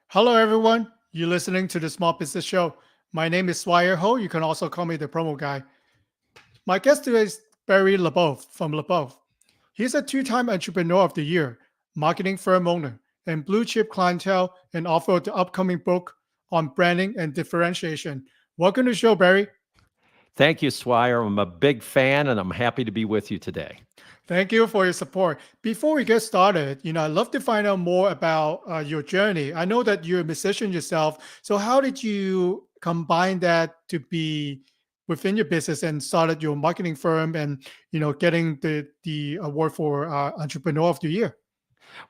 Hello, everyone. You're listening to the Small Business Show. My name is Swire Ho. You can also call me the promo guy. My guest today is Barry LaBov from LaBov. He's a two-time Entrepreneur of the Year, marketing firm owner, and blue chip clientele, and author of the upcoming book on branding and differentiation. Welcome to the show, Barry. Thank you, Swire. I'm a big fan and I'm happy to be with you today. Thank you for your support. Before we get started, I'd love to find out more about your journey. I know that you're a musician yourself. So how did you combine that to be within your business and started your marketing firm and, getting the award for Entrepreneur of the Year?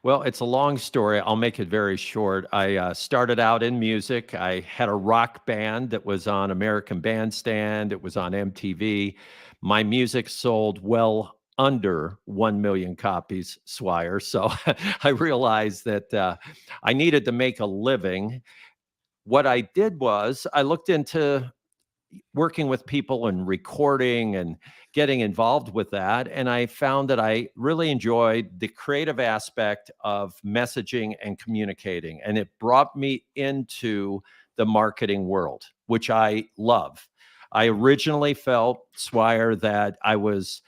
Well, it's a long story. I'll make it very short. I started out in music. I had a rock band that was on American Bandstand, it was on MTV. My music sold well under 1 million copies, Swire. So I realized that I needed to make a living. What I did was I looked into working with people and recording and getting involved with that. And I found that I really enjoyed the creative aspect of messaging and communicating. And it brought me into the marketing world, which I love. I originally felt, Swire, that I was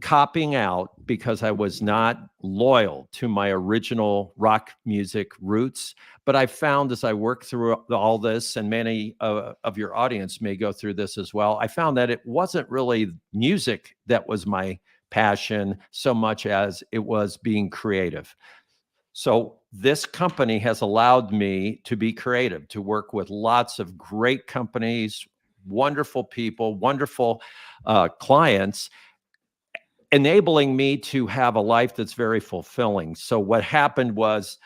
copying out because I was not loyal to my original rock music roots. But I found as I worked through all this, and many of your audience may go through this as well, I found that it wasn't really music that was my passion so much as it was being creative. So this company has allowed me to be creative, to work with lots of great companies, wonderful people, wonderful clients, enabling me to have a life that's very fulfilling. So what happened was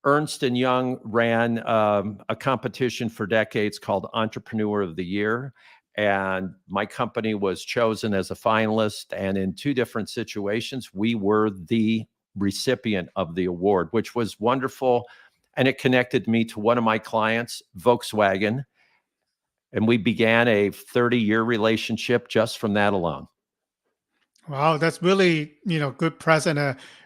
Ernst and Young ran a competition for decades called Entrepreneur of the Year, and my company was chosen as a finalist. And in two different situations, we were the recipient of the award, which was wonderful. And it connected me to one of my clients, Volkswagen, and we began a 30-year relationship just from that alone. Wow, that's really, good present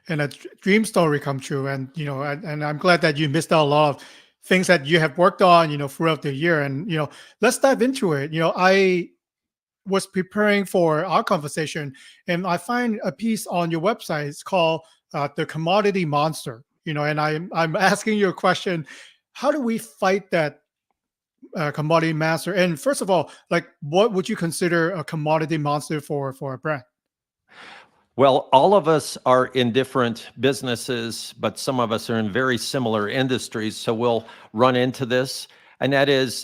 and a dream story come true. And, and I'm glad that you missed out a lot of things that you have worked on, throughout the year. And, let's dive into it. I was preparing for our conversation and I find a piece on your website. It's called The Commodity Monster, and I'm asking you a question. How do we fight that commodity monster? And first of all, like, what would you consider a commodity monster for a brand? Well, all of us are in different businesses, but some of us are in very similar industries. So we'll run into this. And that is,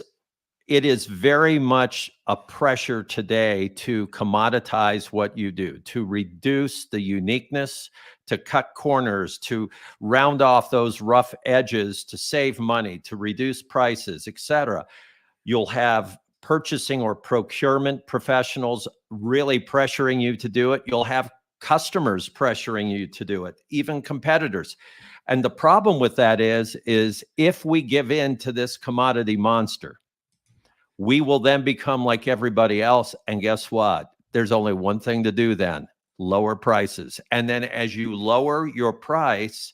it is very much a pressure today to commoditize what you do, to reduce the uniqueness, to cut corners, to round off those rough edges, to save money, to reduce prices, etc. You'll have purchasing or procurement professionals really pressuring you to do it. You'll have customers pressuring you to do it, even competitors. And the problem with that is if we give in to this commodity monster, we will then become like everybody else. And guess what? There's only one thing to do then: lower prices. And then as you lower your price,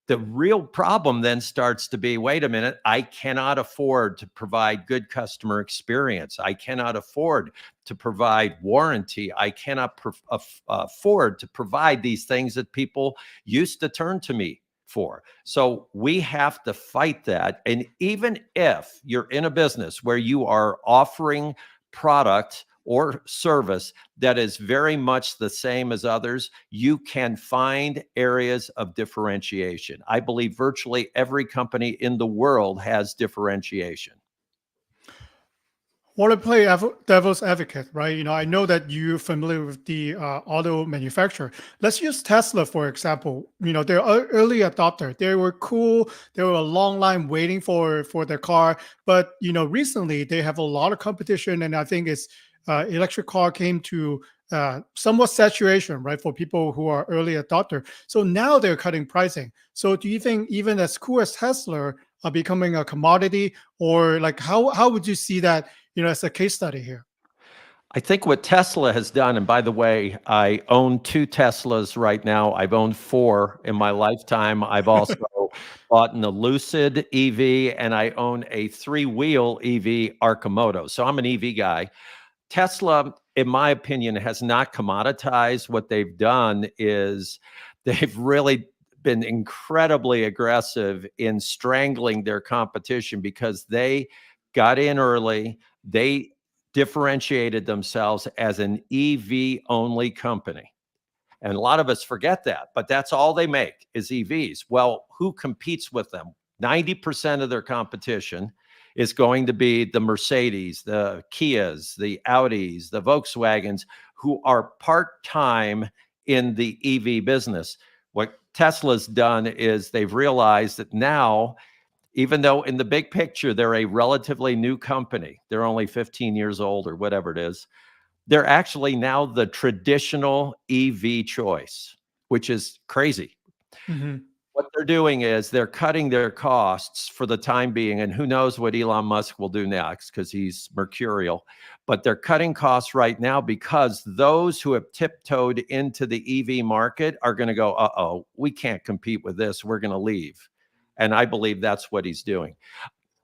the real problem then starts to be, wait a minute, I cannot afford to provide good customer experience. I cannot afford to provide warranty. I cannot afford to provide these things that people used to turn to me for. So we have to fight that. And even if you're in a business where you are offering product or service that is very much the same as others, you can find areas of differentiation. I believe virtually every company in the world has differentiation. Want to play devil's advocate, right? I know that you're familiar with the auto manufacturer. Let's use Tesla, for example. They're early adopter. They were cool. There were a long line waiting for their car. But, recently they have a lot of competition. And I think it's electric car came to somewhat saturation, right? For people who are early adopter. So now they're cutting pricing. So do you think even as cool as Tesla are becoming a commodity, or like how would you see that, as a case study here? I think what Tesla has done, and by the way, I own two Teslas right now. I've owned four in my lifetime. I've also bought an Lucid EV, and I own a three-wheel EV Arcimoto. So I'm an EV guy. Tesla, in my opinion, has not commoditized. What they've done is they've really been incredibly aggressive in strangling their competition because they got in early. They differentiated themselves as an EV only company. And a lot of us forget that, but that's all they make is EVs. Well, who competes with them? 90% of their competition is going to be the Mercedes, the Kias, the Audis, the Volkswagens, who are part-time in the EV business. What Tesla's done is they've realized that now, even though in the big picture, they're a relatively new company, they're only 15 years old or whatever it is, they're actually now the traditional EV choice, which is crazy. Mhm. What they're doing is they're cutting their costs for the time being, and who knows what Elon Musk will do next because he's mercurial. But they're cutting costs right now because those who have tiptoed into the EV market are going to go, uh-oh, we can't compete with this. We're going to leave. And I believe that's what he's doing.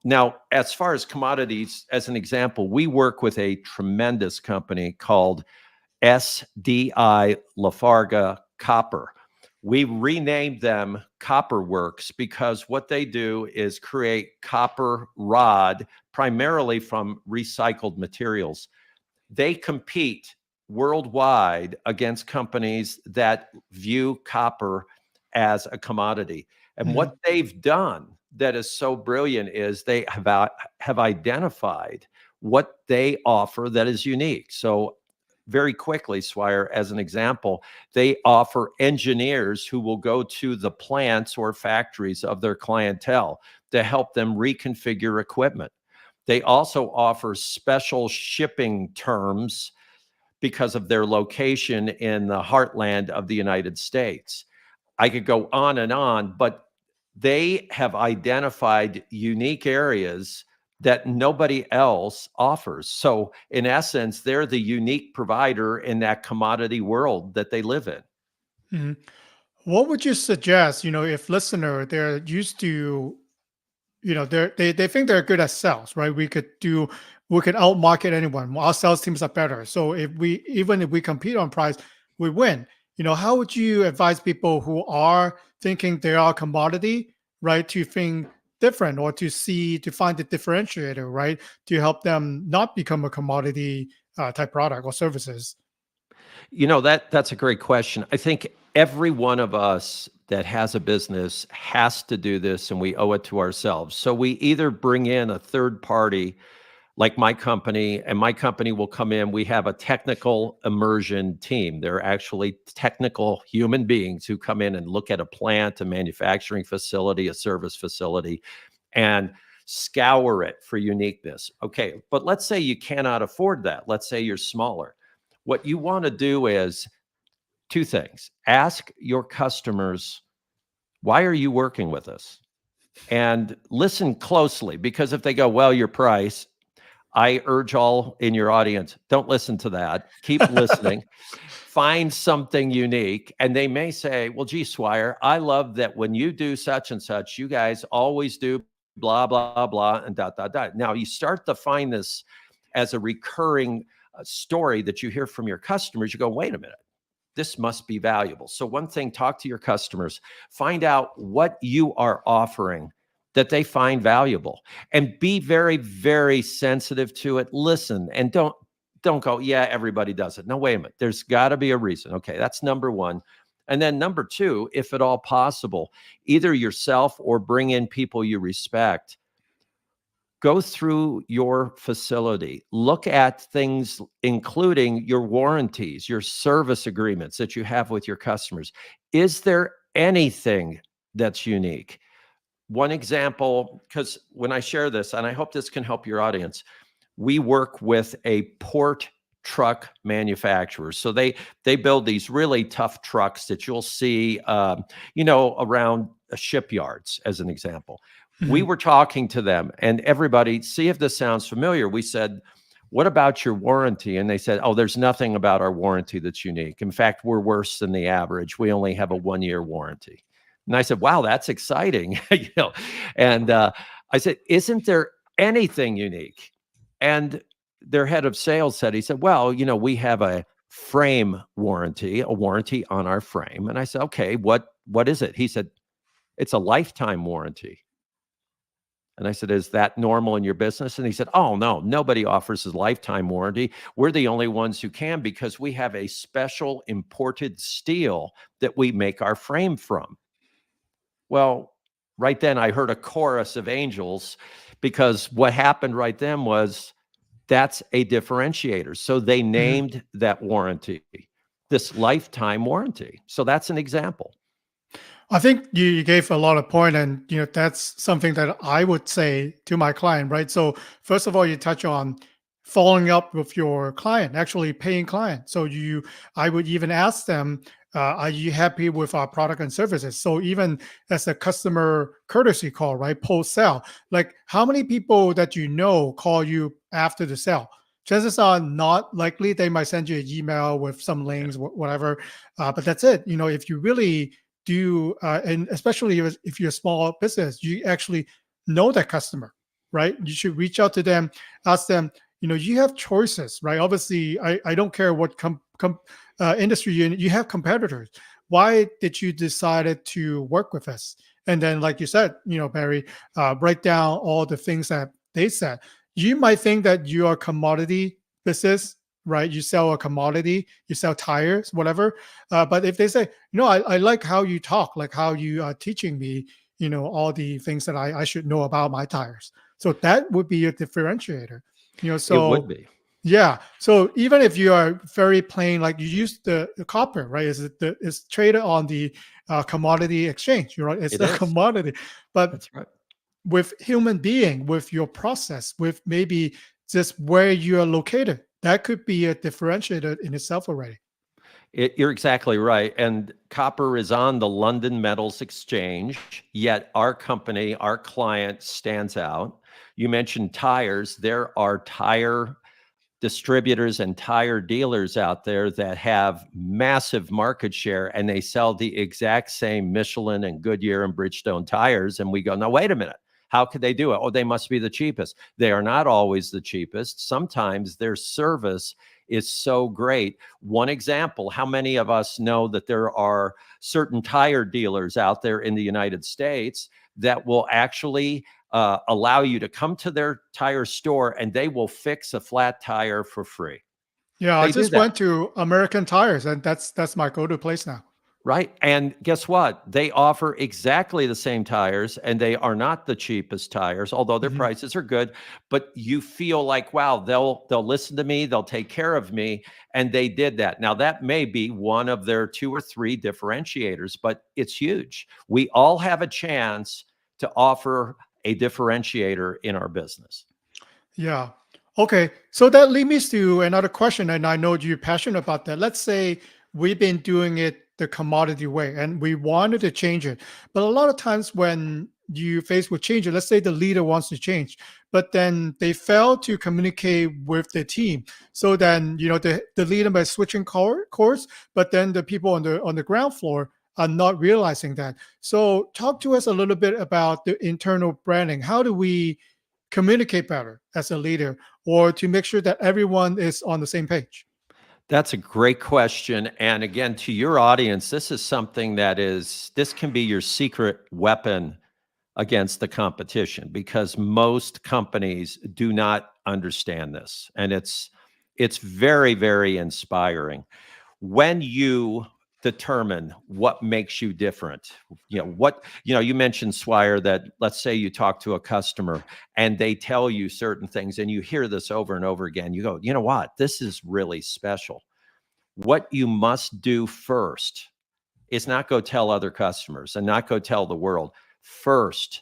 Now, as far as commodities, as an example, we work with a tremendous company called SDI Lafarga Copper. We renamed them Copper Works because what they do is create copper rod primarily from recycled materials. They compete worldwide against companies that view copper as a commodity. And Mhm. what they've done that is so brilliant is they have identified what they offer that is unique. So very quickly, Swire, as an example, they offer engineers who will go to the plants or factories of their clientele to help them reconfigure equipment. They also offer special shipping terms because of their location in the heartland of the United States. I could go on, but they have identified unique areas that nobody else offers. So, in essence, they're the unique provider in that commodity world that they live in. Mhm. What would you suggest, if listener, they're used to, they think they're good at sales, right? We could outmarket anyone. Our sales teams are better. So even if we compete on price, we win. How would you advise people who are thinking they are a commodity, right, to think different or to find the differentiator, right, to help them not become a commodity type product or services? That's a great question. I think every one of us that has a business has to do this, and we owe it to ourselves. So we either bring in a third party like my company, and my company will come in. We have a technical immersion team. They're actually technical human beings who come in and look at a plant, a manufacturing facility, a service facility, and scour it for uniqueness. Okay, but let's say you cannot afford that. Let's say you're smaller. What you want to do is two things. Ask your customers, why are you working with us? And listen closely, because if they go, well, your price, I urge all in your audience, don't listen to that. Keep listening. Find something unique. And they may say, well, gee, Swire, I love that when you do such and such, you guys always do blah, blah, blah, and dot, dot, dot. Now you start to find this as a recurring story that you hear from your customers. You go, wait a minute, this must be valuable. So one thing, talk to your customers, find out what you are offering that they find valuable, and be very, very sensitive to it. Listen, and don't go, yeah, everybody does it. No, wait a minute. There's got to be a reason. Okay, that's number one. And then number two, if at all possible, either yourself or bring in people you respect. Go through your facility, look at things, including your warranties, your service agreements that you have with your customers. Is there anything that's unique? One example, because when I share this, and I hope this can help your audience, we work with a port truck manufacturer. So they build these really tough trucks that you'll see, around shipyards, as an example. We Mhm. were talking to them, and everybody, see if this sounds familiar. We said, what about your warranty? And they said, oh, there's nothing about our warranty that's unique. In fact, we're worse than the average. We only have a 1-year warranty. And I said, wow, that's exciting. And I said, isn't there anything unique? And their head of sales said, he said, well, we have a frame warranty, a warranty on our frame. And I said, okay, what is it? He said, it's a lifetime warranty. And I said, is that normal in your business? And he said, oh, no, nobody offers a lifetime warranty. We're the only ones who can, because we have a special imported steel that we make our frame from. Well, right then I heard a chorus of angels, because what happened right then was, that's a differentiator. So they Mhm. named that warranty this lifetime warranty. So that's an example. I think you gave a lot of point, and that's something that I would say to my client, right? So first of all, you touch on following up with your client, actually paying client. So I would even ask them, are you happy with our product and services? So even as a customer courtesy call, right, post sale, like how many people that call you after the sale? Chances are not likely. They might send you an email with some links, whatever, but that's it. If you really do, and especially if you're a small business, you actually know that customer, right? You should reach out to them, ask them, you have choices, right? Obviously, I don't care what industry you're in, you have competitors. Why did you decided to work with us? And then, like you said, Barry, write down all the things that they said. You might think that you are a commodity business, right? You sell a commodity, you sell tires, whatever. But if they say, I like how you talk, like how you are teaching me, all the things that I should know about my tires. So that would be a differentiator. It would So be. yeah. So even if you are very plain, like you use the copper, right? It's traded on the commodity exchange, right? It's It a is. commodity. But That's right. with human being, with your process, with maybe just where you are located, that could be a differentiator in itself already. You're exactly right. And copper is on the London Metals Exchange, yet our company, our client stands out. You mentioned tires. There are tire distributors and tire dealers out there that have massive market share, and they sell the exact same Michelin and Goodyear and Bridgestone tires. And we go, now, wait a minute. How could they do it? Oh, they must be the cheapest. They are not always the cheapest. Sometimes their service is so great. One example, how many of us know that there are certain tire dealers out there in the United States that will actually allow you to come to their tire store and they will fix a flat tire for free? Yeah, I They do just that. went to American Tires, and that's my go-to place now. Right. And guess what? They offer exactly the same tires, and they are not the cheapest tires, although their Mhm. prices are good. But you feel like, wow, they'll listen to me, they'll take care of me. And they did that. Now, that may be one of their 2 or 3 differentiators, but it's huge. We all have a chance to offer a differentiator in our business. Yeah. Okay. So that leads me to another question, and I know you're passionate about that. Let's say we've been doing it the commodity way and we wanted to change it. But a lot of times when you face with change, let's say the leader wants to change, but then they fail to communicate with the team. So then, the leader by switching course, but then the people on the ground floor are not realizing that. So talk to us a little bit about the internal branding. How do we communicate better as a leader, or to make sure that everyone is on the same page? That's a great question. And again, to your audience, this is something this can be your secret weapon against the competition, because most companies do not understand this. And it's very, very inspiring. When you determine what makes you different, you mentioned, Swire, that let's say you talk to a customer and they tell you certain things and you hear this over and over again. You go, you know what? This is really special. What you must do first is not go tell other customers and not go tell the world. First,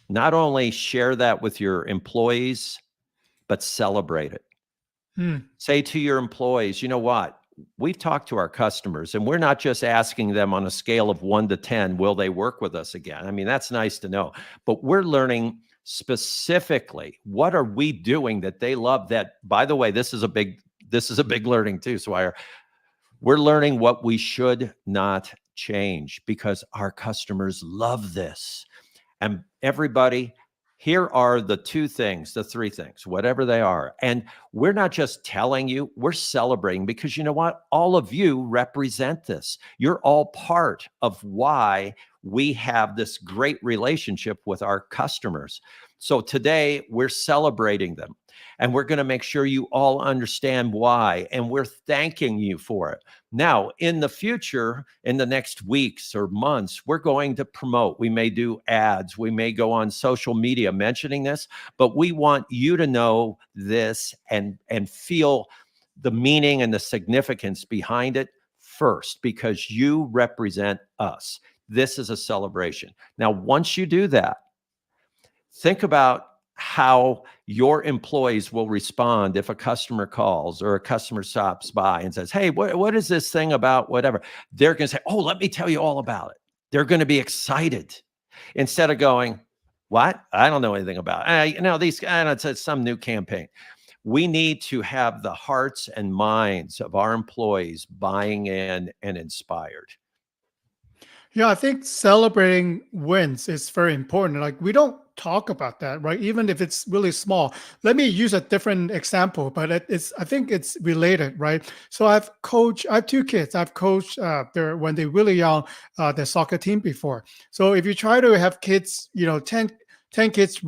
not only share that with your employees, but celebrate it. Hmm. Say to your employees, you know what? We've talked to our customers and we're not just asking them on a scale of 1 to 10, will they work with us again? I mean, that's nice to know, but we're learning specifically, what are we doing that they love? That, by the way, this is a big learning too, Swire. We're learning what we should not change because our customers love this. And everybody, here are the two things, the three things, whatever they are. And we're not just telling you, we're celebrating, because you know what? All of you represent this. You're all part of why we have this great relationship with our customers. So today we're celebrating them, and we're going to make sure you all understand why. And we're thanking you for it. Now, in the future, in the next weeks or months, we're going to promote. We may do ads. We may go on social media mentioning this, but we want you to know this and feel the meaning and the significance behind it first, because you represent us. This is a celebration. Now, once you do that, think about how your employees will respond if a customer calls or a customer stops by and says, hey, what is this thing about whatever? They're going to say, oh, let me tell you all about it. They're going to be excited, instead of going, what? I don't know anything about it. It's some new campaign. We need to have the hearts and minds of our employees buying in and inspired. Yeah, I think celebrating wins is very important. Like we don't talk about that, right? Even if it's really small. Let me use a different example, but I think it's related, right? So I have two kids. I've coached when they're really young, their soccer team before. So if you try to have kids, 10 kids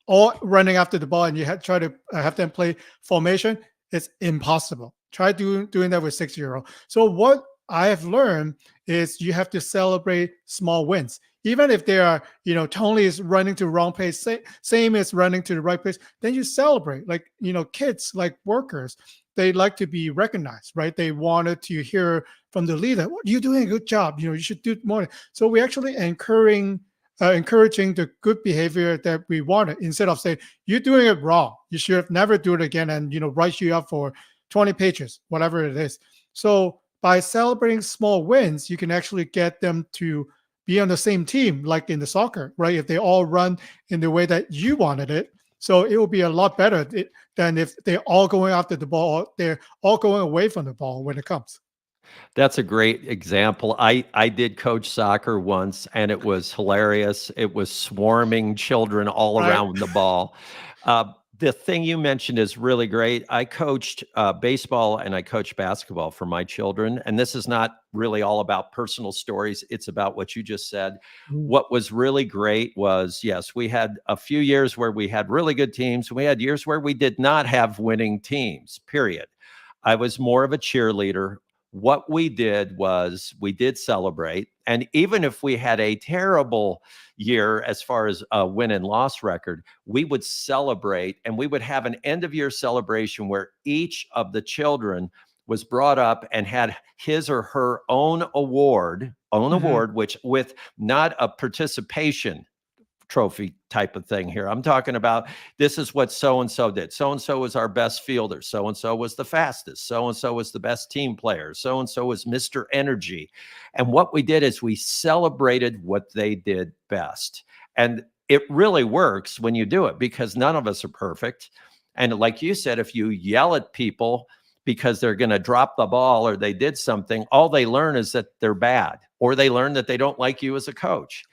all running after the ball, and you try to have them play formation, it's impossible. Try doing that with 6-year-old. So what I have learned is you have to celebrate small wins. Even if they are, Tony is running to the wrong place, same as running to the right place, then you celebrate. Like, kids, like workers, they like to be recognized, right? They wanted to hear from the leader, "What, you're doing a good job. You should do more." So we actually encouraging the good behavior that we wanted, instead of saying, "You're doing it wrong. You should have never do it again," and write you up for 20 pages, whatever it is. So by celebrating small wins, you can actually get them to be on the same team, like in the soccer, right? If they all run in the way that you wanted it. So it will be a lot better than if they're all going after the ball, or they're all going away from the ball when it comes. That's a great example. I did coach soccer once, and it was hilarious. It was swarming children all Right. around the ball. The thing you mentioned is really great. I coached baseball and I coached basketball for my children. And this is not really all about personal stories. It's about what you just said. Mm. What was really great was, yes, we had a few years where we had really good teams. We had years where we did not have winning teams, period. I was more of a cheerleader. What we did was we did celebrate. And even if we had a terrible year as far as a win and loss record, we would celebrate, and we would have an end of year celebration where each of the children was brought up and had his or her own award, Mhm. which with not a participation trophy type of thing here. I'm talking about, this is what so-and-so did. So-and-so was our best fielder. So-and-so was the fastest. So-and-so was the best team player. So-and-so was Mr. Energy. And what we did is we celebrated what they did best. And it really works when you do it, because none of us are perfect. And like you said, if you yell at people because they're going to drop the ball or they did something, all they learn is that they're bad, or they learn that they don't like you as a coach.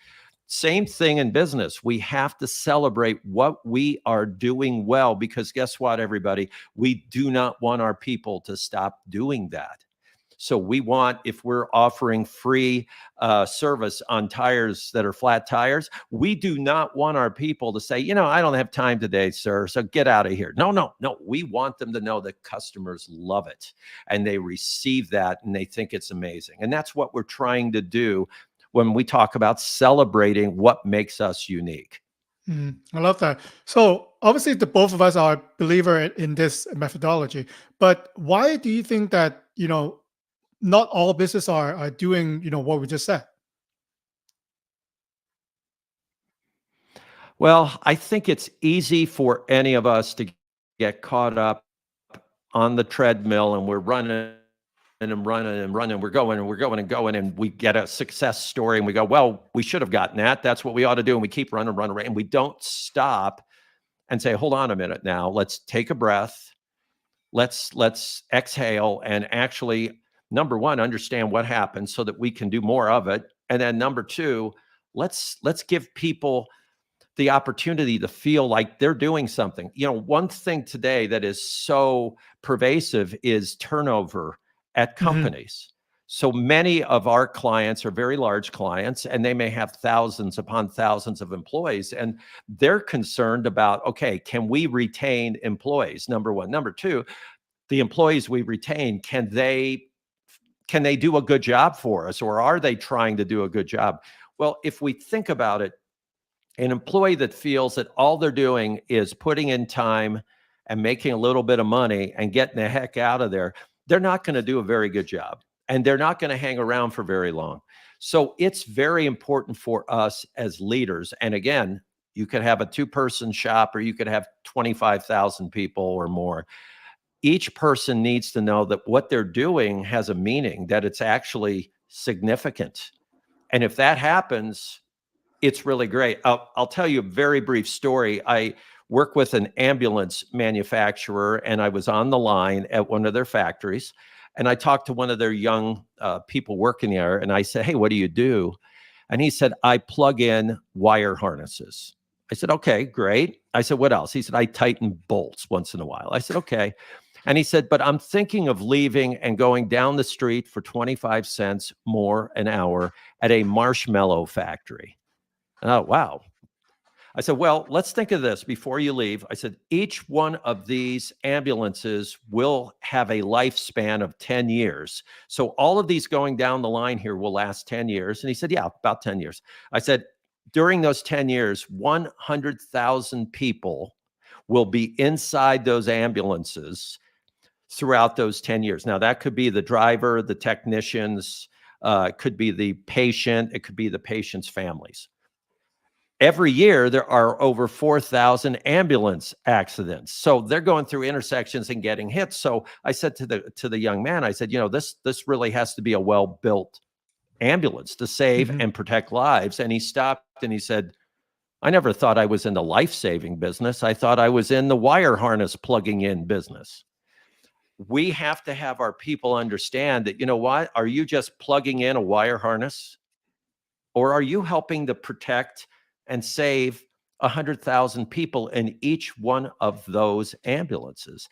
Same thing in business. We have to celebrate what we are doing well, because guess what, everybody? We do not want our people to stop doing that. So we want, if we're offering free service on tires that are flat tires, we do not want our people to say, I don't have time today, sir, so get out of here. No. We want them to know that customers love it, and they receive that, and they think it's amazing. And that's what we're trying to do when we talk about celebrating what makes us unique. I love that. So obviously, the both of us are a believer in this methodology. But why do you think that not all business are doing what we just said? Well, I think it's easy for any of us to get caught up on the treadmill, and we're running and running and running. We're going and we're going and going, and we get a success story and we go, well, we should have gotten that. That's what we ought to do. And we keep running, and we don't stop and say, hold on a minute now. Let's take a breath. Let's exhale and actually number one, understand what happened so that we can do more of it. And then number two, let's give people the opportunity to feel like they're doing something. One thing today that is so pervasive is turnover at Hmm. companies. So many of our clients are very large clients, and they may have thousands upon thousands of employees, and they're concerned about, okay, can we retain employees? Number one. Number two, the employees we retain, can they do a good job for us, or are they trying to do a good job? Well, if we think about it, an employee that feels that all they're doing is putting in time and making a little bit of money and getting the heck out of there, they're not going to do a very good job, and they're not going to hang around for very long. So it's very important for us as leaders. And again, you could have a 2-person shop, or you could have 25,000 people or more. Each person needs to know that what they're doing has a meaning, that it's actually significant. And if that happens, it's really great. I'll tell you a very brief story. I work with an ambulance manufacturer, and I was on the line at one of their factories, and I talked to one of their young people working there, and I said, "Hey, what do you do?" And he said, "I plug in wire harnesses." I said, "Okay, great." I said, "What else?" He said, "I tighten bolts once in a while." I said, "Okay." And he said, "But I'm thinking of leaving and going down the street for 25 cents more an hour at a marshmallow factory." Oh, wow. I said, "Well, let's think of this before you leave." I said, "Each one of these ambulances will have a lifespan of 10 years. So all of these going down the line here will last 10 years. And he said, "Yeah, about 10 years. I said, "During those 10 years, 100,000 people will be inside those ambulances throughout those 10 years. Now, that could be the driver, the technicians, it could be the patient, it could be the patient's families. Every year, there are over 4,000 ambulance accidents. So they're going through intersections and getting hit. So I said to the young man, I said, this really has to be a well-built ambulance to save Hmm. and protect lives. And he stopped and he said, "I never thought I was in the life-saving business. I thought I was in the wire harness plugging in business." We have to have our people understand that, what? Are you just plugging in a wire harness? Or are you helping to protect and save 100,000 people in each one of those ambulances?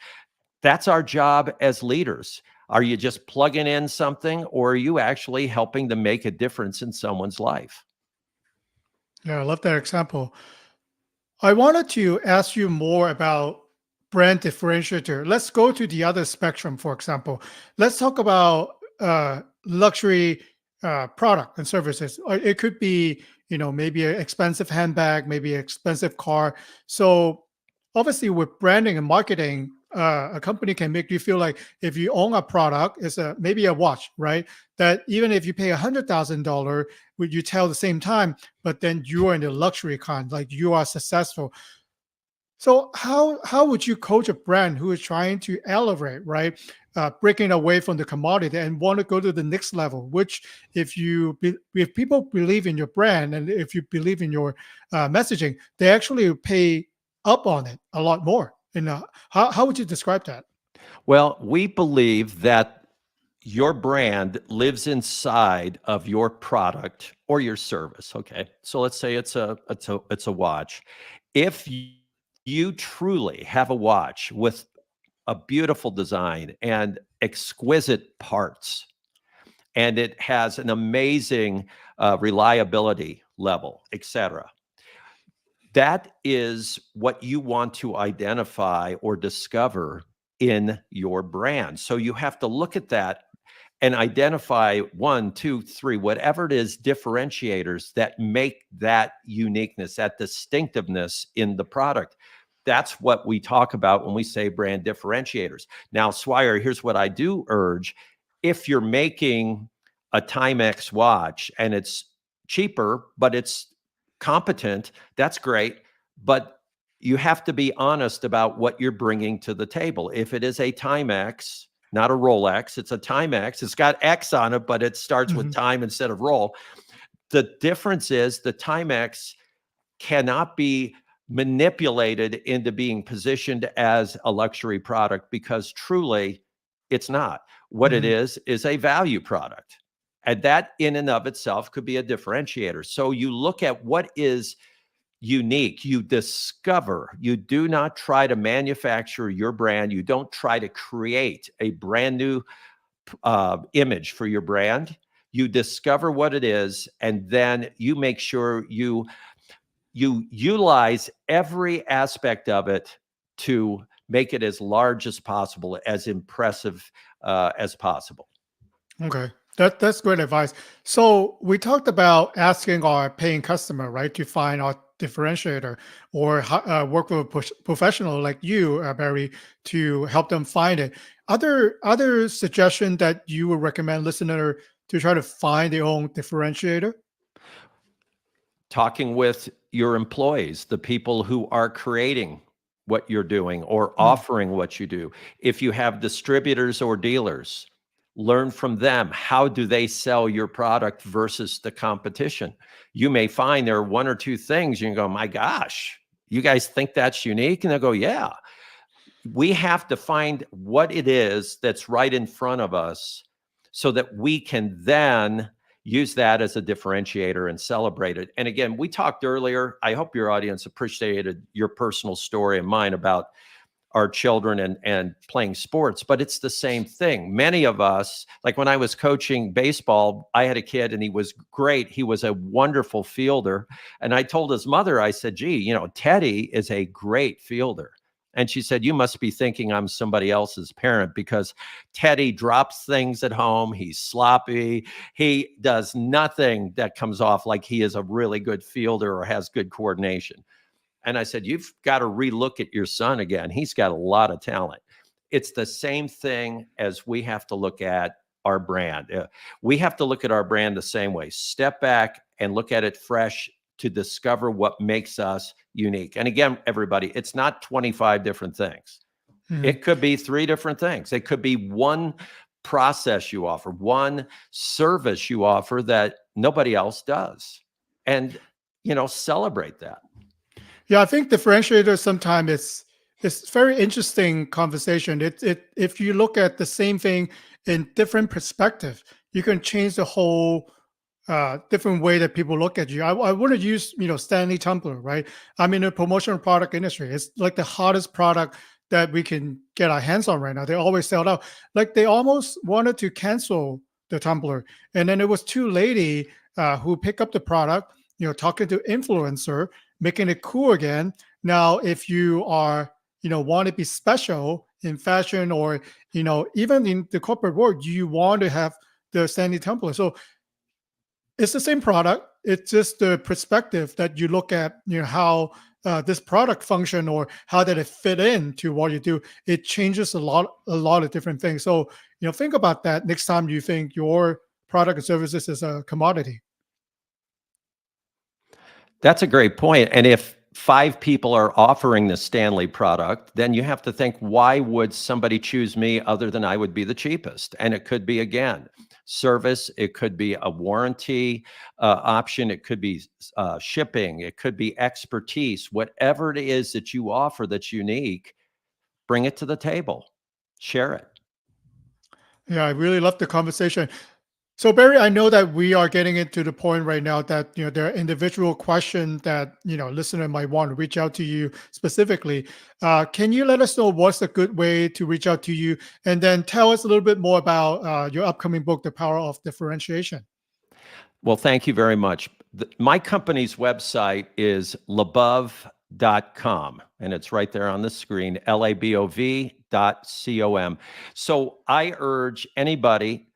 That's our job as leaders. Are you just plugging in something, or are you actually helping to make a difference in someone's life? Yeah, I love that example. I wanted to ask you more about brand differentiator. Let's go to the other spectrum, for example. Let's talk about luxury product and services. It could be, maybe an expensive handbag, maybe an expensive car. So obviously with branding and marketing, a company can make you feel like if you own a product, it's maybe a watch, right? That even if you pay $100,000, would you tell the same time, but then you are in the luxury kind, like you are successful. So how would you coach a brand who is trying to elevate, right? Breaking away from the commodity and want to go to the next level. Which, if people believe in your brand and if you believe in your messaging, they actually pay up on it a lot more. And how would you describe that? Well, we believe that your brand lives inside of your product or your service. Okay, so let's say it's a watch. If you truly have a watch with a beautiful design and exquisite parts, and it has an amazing reliability level, etc., that is what you want to identify or discover in your brand. So you have to look at that and identify 1, 2, 3, whatever it is, differentiators that make that uniqueness, that distinctiveness in the product. That's what we talk about when we say brand differentiators. Now, Swire, here's what I do urge. If you're making a Timex watch and it's cheaper, but it's competent, that's great. But you have to be honest about what you're bringing to the table. If it is a Timex, not a Rolex, it's a Timex. It's got X on it, but it starts with Mhm. time instead of roll. The difference is the Timex cannot be manipulated into being positioned as a luxury product, because truly It's not. What it Mhm. is a value product. And that in and of itself could be a differentiator. So you look at what is unique. You discover. You do not try to manufacture your brand. You don't try to create a brand new image for your brand. You discover what it is, and then you make sure you utilize every aspect of it to make it as large as possible, as impressive as possible. Okay. That's great advice. So we talked about asking our paying customer, right, to find our differentiator, or work with a professional like you, Barry, to help them find it. Other suggestion that you would recommend listener to try to find their own differentiator? Talking with your employees, the people who are creating what you're doing or Mm, offering what you do. If you have distributors or dealers, learn from them. How do they sell your product versus the competition? You may find there are one or two things you can go, my gosh, you guys think that's unique? And they'll go, yeah. We have to find what it is that's right in front of us so that we can then use that as a differentiator and celebrate it. And again, we talked earlier, I hope your audience appreciated your personal story and mine about our children and playing sports, but it's the same thing. Many of us, like when I was coaching baseball, I had a kid and he was great. He was a wonderful fielder. And I told his mother, I said, gee, Teddy is a great fielder. And she said, you must be thinking I'm somebody else's parent because Teddy drops things at home. He's sloppy. He does nothing that comes off like he is a really good fielder or has good coordination. And I said, you've got to relook at your son again. He's got a lot of talent. It's the same thing as we have to look at our brand. We have to look at our brand the same way. Step back and look at it fresh to discover what makes us unique. And again, everybody, it's not 25 different things. mhm. It could be 3 different things. It could be one process you offer, one service you offer that nobody else does. And, celebrate that. Yeah, I think differentiator sometimes it's very interesting conversation. It if you look at the same thing in different perspective, you can change the whole different way that people look at you. I want to use Stanley Tumbler, right? I'm in the promotional product industry. It's like the hottest product that we can get our hands on right now. They always sell out. Like they almost wanted to cancel the Tumbler, and then it was two lady who pick up the product. Talking to influencer, making it cool again. Now, if you are want to be special in fashion, or even in the corporate world, you want to have the Stanley Tumbler. So it's the same product. It's just the perspective that you look at, how this product function, or how that it fit into what you do. It changes a lot of different things. So, think about that next time you think your product and services is a commodity. That's a great point. And if 5 people are offering the Stanley product, then you have to think, why would somebody choose me other than I would be the cheapest? And it could be, again, service. It could be a warranty option. It could be shipping. It could be expertise. Whatever it is that you offer that's unique, bring it to the table. Share it. Yeah, I really love the conversation. So Barry, I know that we are getting into the point right now that there are individual questions that listener might want to reach out to you specifically. Can you let us know what's a good way to reach out to you, and then tell us a little bit more about your upcoming book, The Power of Differentiation? Well, thank you very much. My company's website is labov.com, and it's right there on the screen, labov.com. So I urge anybody,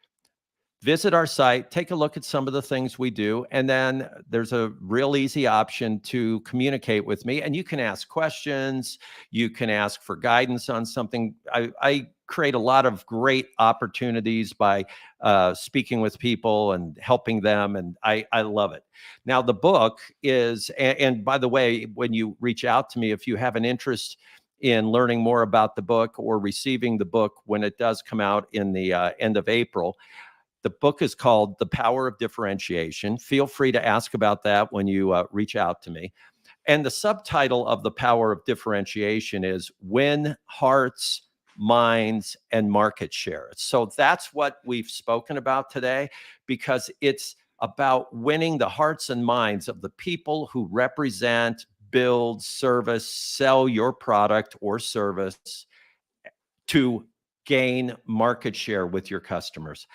visit our site, take a look at some of the things we do, and then there's a real easy option to communicate with me. And you can ask questions, you can ask for guidance on something. I create a lot of great opportunities by speaking with people and helping them, and I love it. Now, the book is, and by the way, when you reach out to me, if you have an interest in learning more about the book or receiving the book when it does come out in the end of April, the book is called The Power of Differentiation. Feel free to ask about that when you reach out to me. And the subtitle of The Power of Differentiation is Win Hearts, minds, and market share. So that's what we've spoken about today, because it's about winning the hearts and minds of the people who represent, build, service, sell your product or service to gain market share with your customers.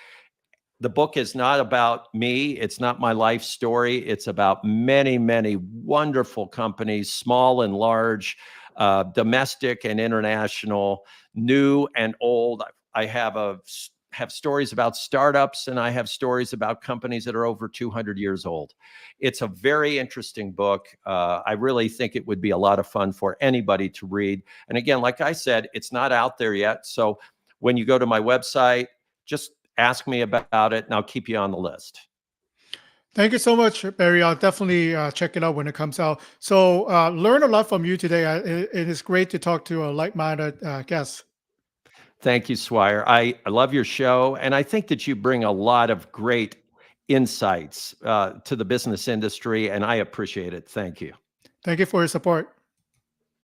The book is not about me. It's not my life story. It's about many, many wonderful companies, small and large, domestic and international, new and old. I have stories about startups, and I have stories about companies that are over 200 years old. It's a very interesting book. I really think it would be a lot of fun for anybody to read. And again, like I said, it's not out there yet. So when you go to my website, just ask me about it, and I'll keep you on the list. Thank you so much, Barry. I'll definitely check it out when it comes out. So learn a lot from you today. It is great to talk to a like-minded guest. Thank you, Swire. I love your show, and I think that you bring a lot of great insights to the business industry, and I appreciate it. Thank you. Thank you for your support.